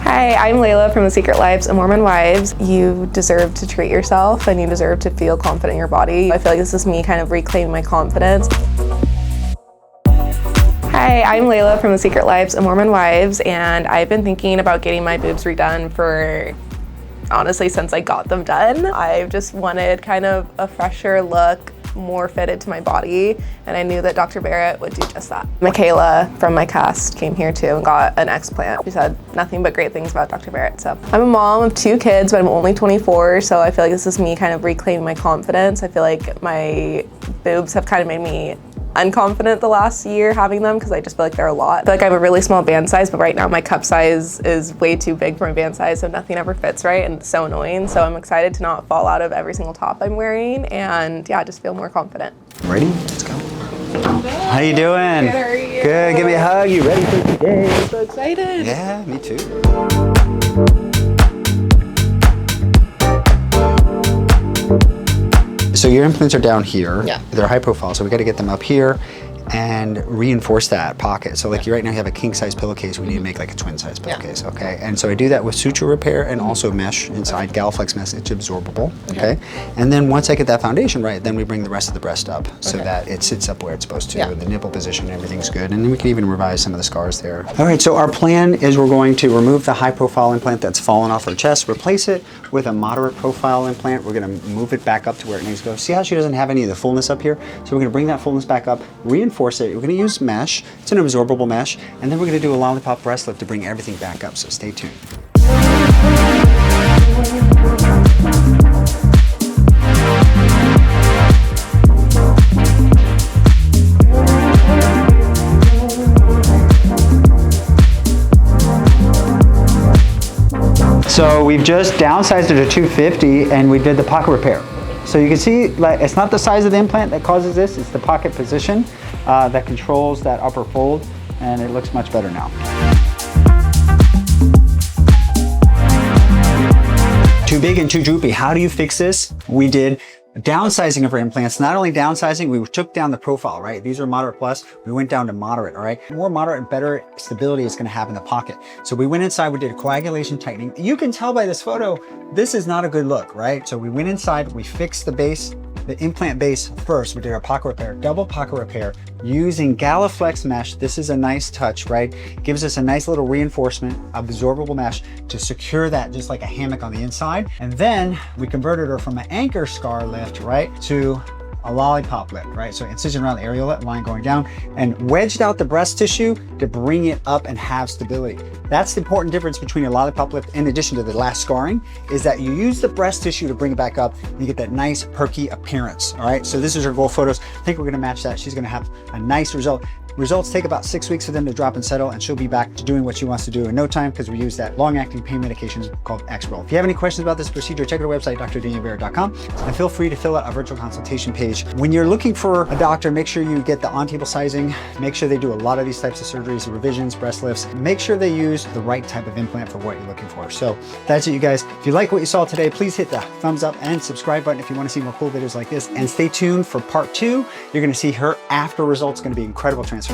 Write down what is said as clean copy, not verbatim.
Hi, I'm Layla from The Secret Lives of Mormon Wives. You deserve to treat yourself and you deserve to feel confident in your body. I feel like this is me kind of reclaiming my confidence. Hi, I'm Layla from The Secret Lives of Mormon Wives, and I've been thinking about getting my boobs redone for, honestly, since I got them done. I've just wanted kind of a fresher look, more fitted to my body, and I knew that Dr. Barrett would do just that. Michaela from my cast came here too and got an explant. She said nothing but great things about Dr. Barrett. So I'm a mom of 2 kids, but I'm only 24, so I feel like this is me kind of reclaiming my confidence. I feel like my boobs have kind of made me unconfident the last year having them because I just feel like they're a lot. I feel like I have a really small band size, but right now my cup size is way too big for my band size, so nothing ever fits right, and it's so annoying. So I'm excited to not fall out of every single top I'm wearing, and yeah, just feel more confident. Ready? Let's go. How you doing? Good, how are you? Good, give me a hug. You ready for today? I'm so excited. Yeah, me too. So your implants are down here. Yeah. They're high profile, so we got to get them up here and reinforce that pocket. So like right now you have a king size pillowcase, we need to make like a twin size pillowcase, okay? And so I do that with suture repair and also mesh inside, Galaflex mesh, it's absorbable, okay? And then once I get that foundation right, then we bring the rest of the breast up so that it sits up where it's supposed to, the nipple position, everything's good. And then we can even revise some of the scars there. All right, so our plan is we're going to remove the high profile implant that's fallen off her chest, replace it with a moderate profile implant. We're gonna move it back up to where it needs to go. See how she doesn't have any of the fullness up here? So we're gonna bring that fullness back up, reinforce it. We're going to use mesh. It's an absorbable mesh, and then we're going to do a lollipop breast lift to bring everything back up. So stay tuned. So we've just downsized it to 250, and we did the pocket repair. So you can see, like, it's not the size of the implant that causes this, it's the pocket position that controls that upper fold, and it looks much better now. Too big and too droopy. How do you fix this? We did downsizing of our implants. Not only downsizing, we took down the profile, right? These are moderate plus, we went down to moderate, all right? More moderate and better stability is gonna have in the pocket. So we went inside, we did a coagulation tightening. You can tell by this photo, this is not a good look, right? So we went inside, we fixed the base, the implant base first. We did our pocket repair, double pocket repair, using Galaflex mesh. This is a nice touch, right? Gives us a nice little reinforcement, absorbable mesh to secure that just like a hammock on the inside. And then we converted her from an anchor scar lift, right, to a lollipop lift, right? So incision around the areola, line going down, and wedged out the breast tissue to bring it up and have stability. That's the important difference between a lollipop lift, in addition to the last scarring, is that you use the breast tissue to bring it back up, and you get that nice perky appearance, all right? So this is her goal photos. I think we're gonna match that. She's gonna have a nice result. Results take about 6 weeks for them to drop and settle, and she'll be back to doing what she wants to do in no time because we use that long-acting pain medication called Exparel. If you have any questions about this procedure, check out our website, drdanielbarrett.com, and feel free to fill out a virtual consultation page. When you're looking for a doctor, make sure you get the on-table sizing. Make sure they do a lot of these types of surgeries, revisions, breast lifts. Make sure they use the right type of implant for what you're looking for. So that's it, you guys. If you like what you saw today, please hit the thumbs up and subscribe button if you want to see more cool videos like this. And stay tuned for part 2. You're going to see her after results. Going to be incredible transformation.